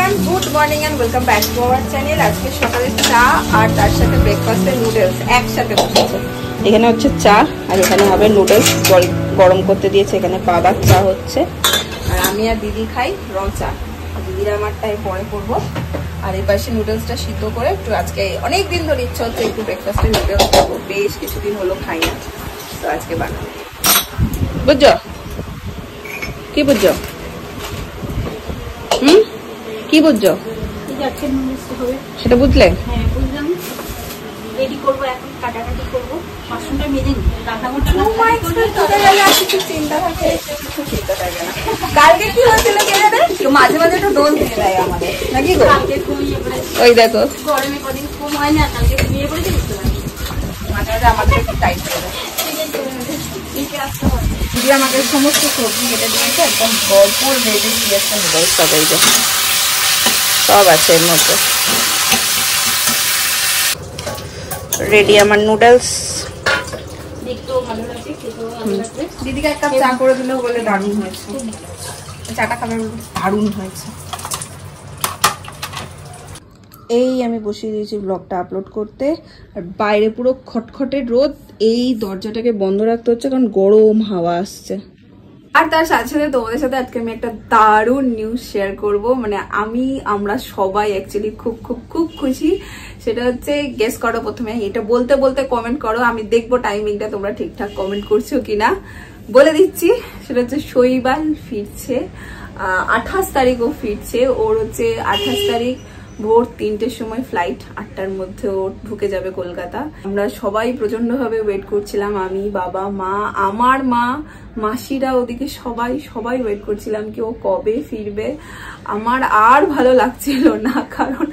Everyone, good morning and welcome back to our channel. আজকে সকালে চা আর তার সাথে ব্রেকফাস্টে নুডলস একসাথে বসেছে। এখানে হচ্ছে চা আর এখানে হবে নুডলস। জল গরম করতে দিয়েছে, এখানে বাবার চা হচ্ছে আর আমি আর দিদি খাই রং চা। দিদির আমারটাই পরে করবো। আর এই পাশে নুডলসটা সিদ্ধ করে একটু, আজকে অনেক দিন ধরে ইচ্ছা হচ্ছে একটু ব্রেকফাস্টে নুডলস খাবো, বেশ কিছুদিন হলো খাই না, তো আজকে বানাবো। বুঝছো কি বুঝছো? কি বুঝছো সেটা বুঝলে? হ্যাঁ বুঝলাম। রেডি করবো, এখন কাটাকাটি করবো, মাশরুমটা মেজে নিই, রান্না করতে চিন্তা থাকে, কিছু চিন্তা থাকে না। কালকে কি হয়েছিল মাঝে মাঝে একটু দোল দিয়ে দেয় আমাদের নাকি গো? কালকে ঘুমিয়ে পড়েছি, ওই দেখো গরমে কদিন ঘুম হয় না, কালকে ঘুমিয়ে পড়েছি, বুঝতে পারি মাঝে মাঝে আমাদের একটু টাইট করে দেয়। দিদি আমাকে সমস্ত সবজি কেটে দিয়েছে, একদম ভরপুর ভেজে দিয়েছে নুডলস। সবাই সব আছে এর মধ্যে। রেডি আমার নুডলস। দেখতেও ভালো লাগছে, খেতেও ভালো লাগছে। দিদিকে এক কাপ চা করে দিল বলে দারুণ হয়েছে। চাটা খাবে, দারুণ হয়েছে। এই আমি বসিয়ে দিয়েছি ব্লগটা আপলোড করতে। আর বাইরে পুরো খটখটে রোদ, এই দরজাটাকে বন্ধ রাখতে হচ্ছে কারণ গরম হাওয়া আসছে। আর তার সাথে সাথে তোমাদের সাথে আজকে আমি একটা দারুণ নিউজ শেয়ার করব। মানে আমরা সবাই অ্যাকচুয়ালি খুব খুব খুব খুশি। সেটা হচ্ছে, গেস করো প্রথমে, এটা বলতে বলতে কমেন্ট করো, আমি দেখবো টাইমিংটা তোমরা ঠিকঠাক কমেন্ট করছো কিনা। বলে দিচ্ছি, সেটা হচ্ছে শৈবাল ফিরছে, 28 তারিখও ফিরছে। ওর হচ্ছে 28 তারিখ ভোর 3টের সময় ফ্লাইট, 8টার মধ্যে ও ঢুকে যাবে কলকাতা। আমরা সবাই প্রচন্ড ভাবে ওয়েট করছিলাম, আমি, বাবা, মা, আমার মা, মাসিরা, ওদিকে সবাই ওয়েট করছিলাম কি ও কবে ফিরবে। আমার আর ভালো লাগছিল না, কারণ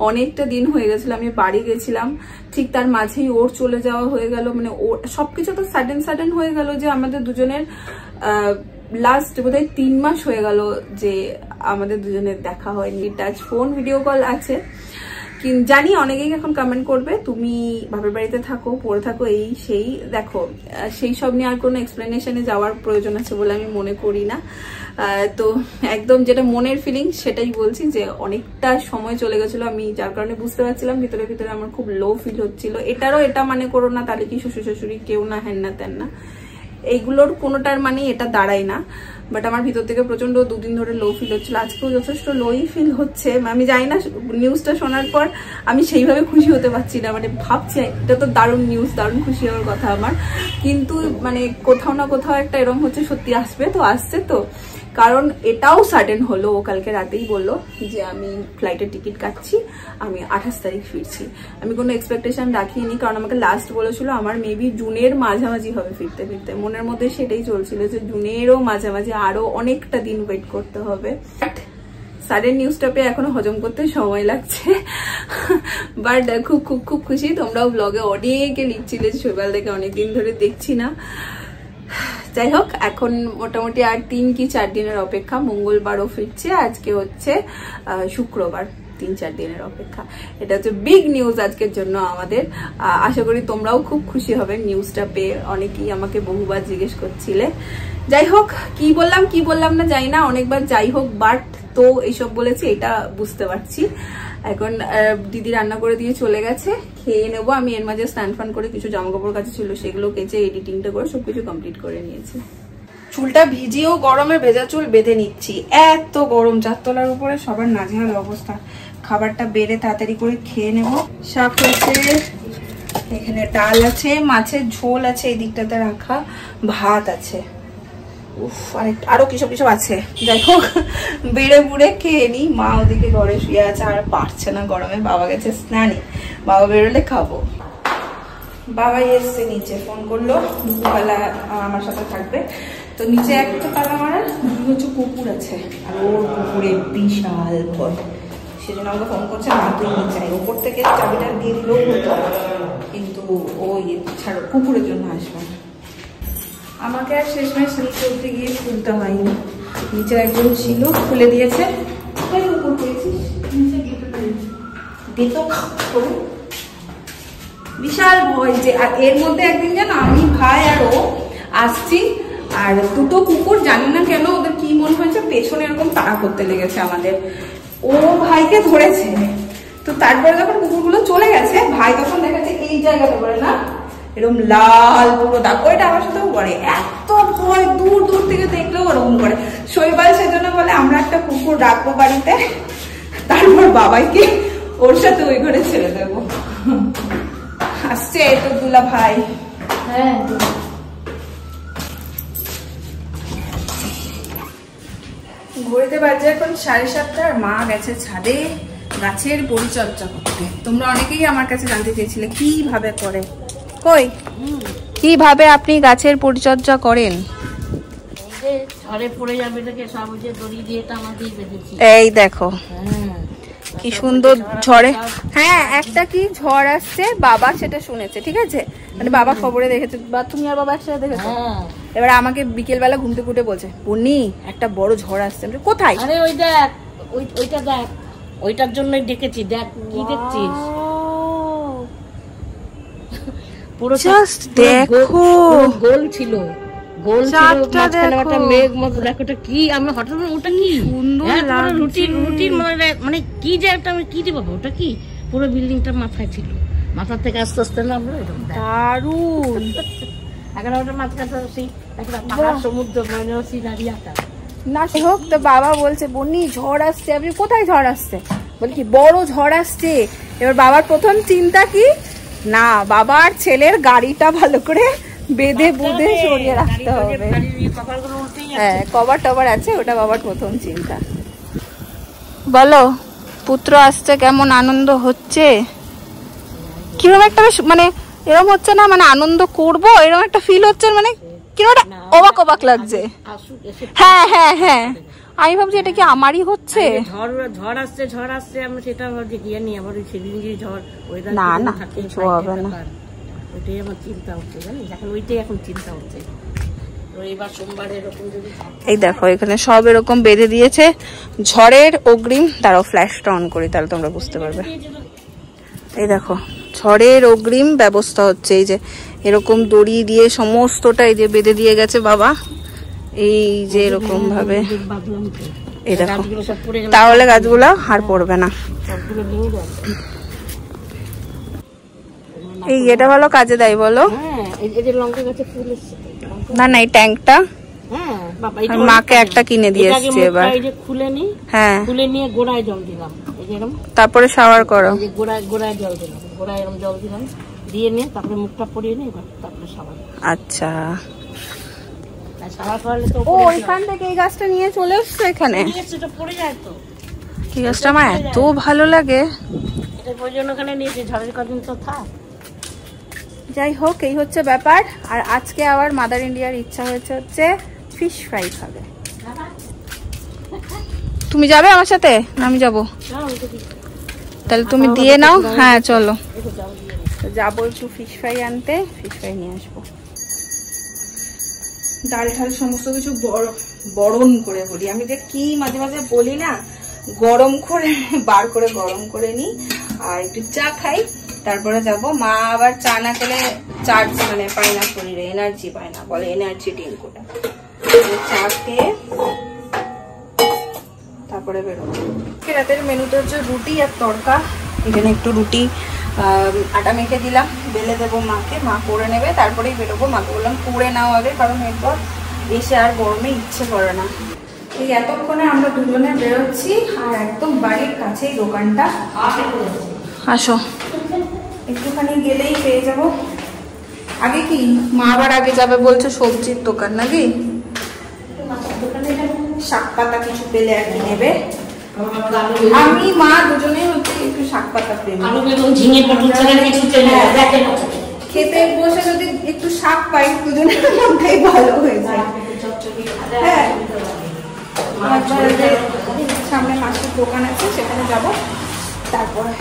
অনেকটা দিন হয়ে গেছিল। আমি বাড়ি গেছিলাম, ঠিক তার মাঝেই ওর চলে যাওয়া হয়ে গেল। মানে ও সবকিছু তো সাডেন হয়ে গেল যে আমাদের দুজনের লাস্ট বোধহয় 3 মাস হয়ে গেল যে আমাদের দুজনের দেখা হয়নি। টাচ ফোন, ভিডিও কল আছে, কিন্তু জানি অনেকেই এখন কমেন্ট করবে তুমি বাপের বাড়িতে থাকো, পড়ে থাকো, এই সেই। দেখো, সেই সব নিয়ে আর কোনো এক্সপ্লেনেশনে যাওয়ার প্রয়োজন আছে বলে আমি মনে করি না। তো একদম যেটা মনের ফিলিং সেটাই বলছি, যে অনেকটা সময় চলে গেছিলো, আমি যার কারণে বুঝতে পারছিলাম ভিতরে ভিতরে আমার খুব লো ফিল হচ্ছিল। এটারও এটা মানে করো না তাহলে কি শ্বশুর শাশুড়ি কেউ না, হ্যান না তেন না, এইগুলোর কোনোটার মানে এটা দাঁড়ায় না। বাট আমার ভিতর থেকে প্রচন্ড 2 দিন ধরে লো ফিল হচ্ছিল, আজকেও যথেষ্ট লোই ফিল হচ্ছে। আমি জানি না, নিউজটা শোনার পর আমি সেইভাবে খুশি হতে পারছি না। মানে ভাবছি এটা তো দারুণ নিউজ, দারুণ খুশি হওয়ার কথা আমার, কিন্তু মানে কোথাও না কোথাও একটা এরকম হচ্ছে সত্যি আসবে তো, আসছে তো। কারণ এটাও সাডেন হলো, ও কালকে রাতেই বললো যে আমি ফ্লাইটের টিকিট কাটছি, আমি 28 তারিখ ফিরছি। আমি কোনো এক্সপেকটেশন রাখিনি, কারণ আমাকে লাস্ট বলেছিল আমার মেবি জুনের মাঝামাঝি হবে ফিরতে। মনের মধ্যে সেটাই চলছিল যে জুনেরও মাঝামাঝি, আরো অনেকটা দিন ওয়েট করতে হবে। সাডেন নিউজটা পেয়ে এখনো হজম করতে সময় লাগছে, বাট খুব খুব খুব খুশি। তোমরাও ব্লগে অনেকে লিখছিলে যে শৈবাল দেখে অনেকদিন ধরে দেখছি না। যাই হোক, এখন মোটামুটি আর 3 কি 4 দিনের অপেক্ষা। মঙ্গলবারও ফিরছে, আজকে হচ্ছে শুক্রবার, 3-4 দিনের অপেক্ষা। এটা হচ্ছে বিগ নিউজ আজকের জন্য আমাদের। আশা করি তোমরাও খুব খুশি হবে নিউজটা পেয়ে। অনেকেই আমাকে বহুবার জিজ্ঞেস করছিলে। যাই হোক, কি বললাম না জানি না, অনেকবার যাই হোক, বাট তো এইসব বলেছি, এটা বুঝতে পারছি। এখন দিদি রান্না করে দিয়ে চলে গেছে, খেয়ে নেবো। আমি এর মাঝে স্নান ফান করে কিছু জামা কাপড় কাছে ছিল সেগুলো কেচে এডিটিংটা করে সবকিছু কমপ্লিট করে নিয়েছি। চুলটা ভিজিয়েও গরমে ভেজা চুল বেঁধে নিচ্ছি, এত গরম। 4 তলার উপরে সবার নাজেহাল অবস্থা। খাবারটা বেড়ে তাড়াতাড়ি করে খেয়ে নেব। শাক হয়েছে, এখানে ডাল আছে, মাছের ঝোল আছে এই দিকটাতে রাখা, ভাত আছে, আরো কিসব আছে। যাই হোক, বেড়ে বুড়ে খেয়ে নি। মা ওদিকে ঘরে শুয়ে আছে, আর পারছে না গরমে। বাবা গেছে স্নানে, বাবা বেরোলে খাবো। বাবা এসছে নিচে, ফোন করলো দুপুরবেলা আমার সাথে থাকবে। তো নিচে একটা তালা মারা, হচ্ছে কুকুর আছে, আর ওর কুকুরে বিশাল ভয়, সেজন্য আমাকে ফোন করছে না তুই নিচে। ওপর থেকে চাবিটা দিয়ে দিলেও হতো, কিন্তু ওই ছাড়ো, কুকুরের জন্য আসবে। আমাকে আর শেষমেশ নিচে উঠতে গিয়ে খুলতে হয়নি, নিচে একজন ছিল খুলে দিয়েছে। বিশাল ভয় যে। আর এর মধ্যে একদিন যেন আমি, ভাই আর ও আসছি, আর দুটো কুকুর জানি না কেন ওদের কি মনে হয়েছে পেছনে এরকম তাড়া করতে লেগেছে আমাদের। ও ভাইকে ধরেছে, তো তারপরে যখন কুকুরগুলো চলে গেছে ভাই তখন দেখাচ্ছে এই জায়গাটা করে না এরকম লাল পুরো দাগ, ওইটা আমার সাথেও করে, এত ভয় দূর দূর থেকে দেখলেও ওরকম করে। শৈবাল সেজন্য বলে আমরা একটা কুকুর রাখবো বাড়িতে, তারপর বাবাইকে ওর সাথে ওই ঘরে ছেড়ে দেবো। আসছে এই তো দুলা ভাই। হ্যাঁ ঘুরতে বাজে এখন 7:30 আর মা গেছে ছাদে গাছের পরিচর্যা করতে। তোমরা অনেকেই আমার কাছে জানতে চেয়েছিলে কিভাবে করে, কই কিভাবে আপনি গাছের পরিচর্যা করেন? ঝড়ে পড়ে যাবে সব দড়ি দিয়ে টানা দিয়ে বেঁধেছি। এই দেখো কি সুন্দর ঝড়ে, হ্যাঁ একটা কি ঝড় আসছে বাবা সেটা শুনেছে, ঠিক আছে, মানে বাবা খবরে দেখেছে বা তুমি আর বাবা একসাথে দেখেছো। এবার আমাকে বিকেল বেলা ঘুমতে ঘুটে বলছে বন্নি একটা বড় ঝড় আসছে। কোথায়? আরে ওই দেখ, ওইটা দেখ, ওইটার জন্যই ডেকেছি। দেখ কি দেখছিস, পুরো জাস্ট দেখো গোল ছিল, গোল ছিল, মাঝখানে একটা মেঘ মতো। দেখো ওটা কি, আমি হঠাৎ ওটা কি সুন্দর রুটিন মানে কি যে একটা আমি কি দেবো, ওটা কি পুরো বিল্ডিংটা মাথায় ছিল, মাথা থেকে আস্তে আস্তে নামলো। দারুণ। এখন ওটা মাঝখানে সেই একটা পাহাড় সমুদ্র মানে সিনারি আঁকা না হোক। তো বাবা বলছে বন্নি ঝড় আসছে। আমি কোথায় ঝড় আসছে? বলি কি বড় ঝড় আসছে। এবার বাবার প্রথম চিন্তা কি, না বাবার ছেলের গাড়িটা ভালো করে বেঁধে বুঁধে সরিয়ে রাখতে হবে। হ্যাঁ কভার টভার আছে, ওটা বাবার প্রথম চিন্তা। বলো পুত্র আসছে, কেমন আনন্দ হচ্ছে? কিরকম একটা মানে এরকম হচ্ছে না, মানে আনন্দ করবো এরকম একটা ফিল হচ্ছে, মানে কিরকম একটা অবাক অবাক লাগছে। হ্যাঁ হ্যাঁ হ্যাঁ আমি ভাবছি এটা কি আমারই হচ্ছে। ঝড় আসছে আমি সেটা ভাবছি গিয়ে নি আবার সেদিন যে ঝড় ওয়েদার না না কিছু হবে না, ওইটাই আমার চিন্তা হচ্ছে জানিস, এখন ওইটাই এখন চিন্তা হচ্ছে। এবার সোমবার এরকম যদি এই দেখো এখানে সব এরকম বেঁধে দিয়েছে ঝড়ের অগ্রিম। দাঁড়াও ফ্ল্যাশটা অন করি তাহলে তোমরা বুঝতে পারবে। এই দেখো ঝড়ের অগ্রিম ব্যবস্থা হচ্ছে, এই যে এরকম দড়ি দিয়ে সমস্তটা এই যে বেঁধে দিয়ে গেছে বাবা, এই যে এরকম ভাবে। এই দেখো তাহলে গাছগুলা আর পড়বে না। এই এটা ভালো কাজে দেয় বলো। না না এই ট্যাঙ্কটা মাকে একটা কিনে দিয়ে এসছি এবার। হ্যাঁ খুলে নিয়ে গোড়ায় জল দিলাম, তারপরে শাওয়ার করো। গোড়ায় জল দিলাম, গোড়ায় এরকম জল দিলাম, দিয়ে নিয়ে তারপরে মুখটা পরিয়ে নিয়ে তারপরে শাওয়ার। আচ্ছা ও এখান থেকে এই গাছটা নিয়ে চলে এসছে এখানে। পড়ে যায় তো এই গাছটা আমার এত ভালো লাগে। ওখানে নিয়েছি ঝড়ের কদিন তো থাক। যাই হোক এই হচ্ছে ব্যাপার। আর আজকে আবার মাদার ইন্ডিয়ার ইচ্ছা হচ্ছে ফিশ ফ্রাই খাবে। তুমি যাবে আমার সাথে? আমি যাবো, তাহলে তুমি দিয়ে নাও। হ্যাঁ চলো যাবো একটু ফিশ ফ্রাই আনতে, ফিশ ফ্রাই নিয়ে আসবো। ডাল ঠাল সমস্ত কিছু বরণ করে বলি আমি, যে কি মাঝে মাঝে বলি না, গরম করে বার করে গরম করে নি আর একটু চা খাই, তারপরে যাব। মা আবার চা না খেলে চার্জ মানে পায় না, শরীরে এনার্জি পায় না, বলে এনার্জি ড্রিঙ্ক ওটা। চা খেয়ে তারপরে বেরোবো। রাতের মেনুতে হচ্ছে রুটি আর তড়কা। এখানে একটু রুটি আটা মেখে দিলাম, বেলে দেবো মাকে, মা করে নেবে, তারপরেই বেরোবো। মাকে বললাম করে নাও আগে, কারণ এরপর এসে আর গরমে ইচ্ছে করে না। এই এতক্ষণে আমরা দুজনে বেরোচ্ছি, আর একদম বাড়ির কাছেই দোকানটা। আসো একটুখানি গেলেই পেয়ে যাবো। আগে কি মা আবার আগে যাবে বলছে সবজির দোকান নাকি, শাক পাতা কিছু পেলে আর কি নেবে। আমি মা দুজনেই হচ্ছে একটু শাক পাতা প্রেমী। খেতে বসে যদি একটু শাক পাই দুজনের মধ্যেই ভালো হয়ে যায়। হ্যাঁ সামনে মাছের দোকান আছে সেখানে যাবো, তারপরে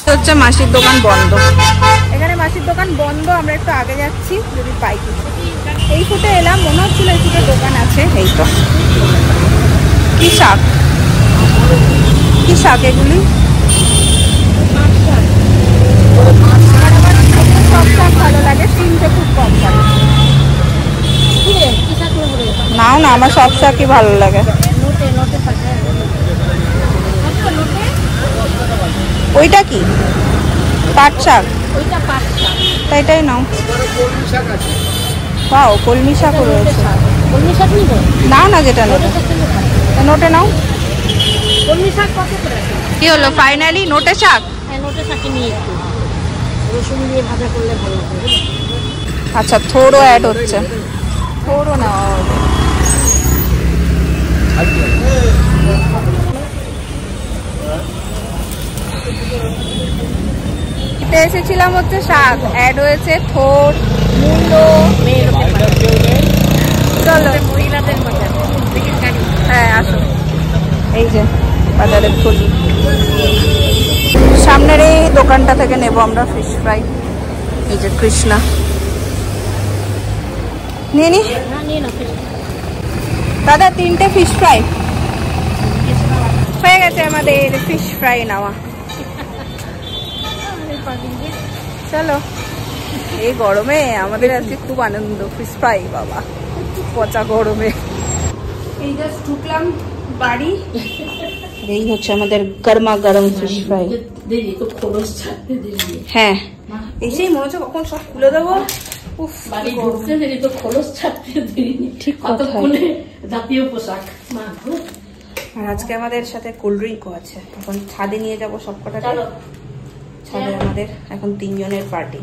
হচ্ছে মাসির দোকান বন্ধ। এখানে মাসির দোকান বন্ধ, আমরা একটু আগে যাচ্ছি যদি পাই কিছু। এই ফুটে এলাম, মনে হচ্ছিল এই ফুটে দোকান আছে। এই তো কি শাক, কি শাক এগুলি? সব শাক ভালো লাগে, তিনটে খুব কম করে। নাও না, আমার সব শাকই ভালো লাগে। ওইটা কি পাট শাক? এটাই নাও। পাও কলমি শাকও রয়েছে। না না, যেটা নোটে নাও। কি হলো ফাইনালি নোটে শাক? আচ্ছা, থোড়ো অ্যাড হচ্ছে, থোড়ো না। এসেছিলাম হচ্ছে শাক, অ্যাড হয়েছে থোড়, মূলো। চলো হ্যাঁ আসো। এই যে বাজারের থলি, সামনের এই দোকানটা থেকে নেব আমরা ফিশ ফ্রাই। এই যে কৃষ্ণা নিয়ে নি দাদা, 3টে ফিশ ফ্রাই হয়ে গেছে আমাদের ফিশ ফ্রাই নেওয়া। চলো, এই গরমে আমাদের আজকে খুব আনন্দ, ফিশ ফ্রাই বাবা, পচা গরমে। এই জাস্ট ঢুকলাম বাড়ি, এই হচ্ছে আমাদের গরমা গরম ফিশ ফ্রাই। হ্যাঁ, এসেই মনে হচ্ছে কখন সব খুলে দেবো। ঠিক কথা। আর আজকে আমাদের সাথে কোল্ড ড্রিঙ্কও আছে, এখন ছাদে নিয়ে যাবো সব কটা। ছাদে আমাদের এখন 3 জনের পার্টি।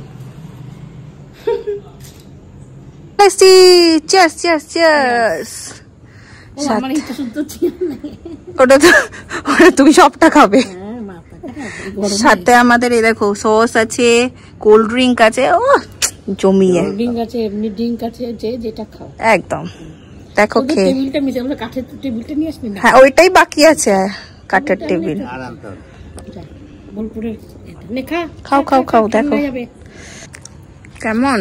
Cheers cheers cheers. ওটা তুমি সবটা খাবে। সাথে আমাদের এই দেখো সস আছে, কোল্ড ড্রিঙ্ক আছে, ও জমিয়ে আছে, এমনি ড্রিঙ্ক আছে, যে যেটা খাও একদম। দেখো টেবিলটা মিশে, আমরা কাঠের টেবিলটা নিয়ে আসবি না? হ্যাঁ, ওইটাই বাকি আছে, কাঠের টেবিল। খাও খাও খাও, দেখো কেমন।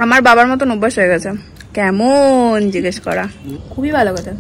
আমার বাবার মতন অভ্যাস হয়ে গেছে কেমন জিজ্ঞেস করা, খুবই ভালো কথা।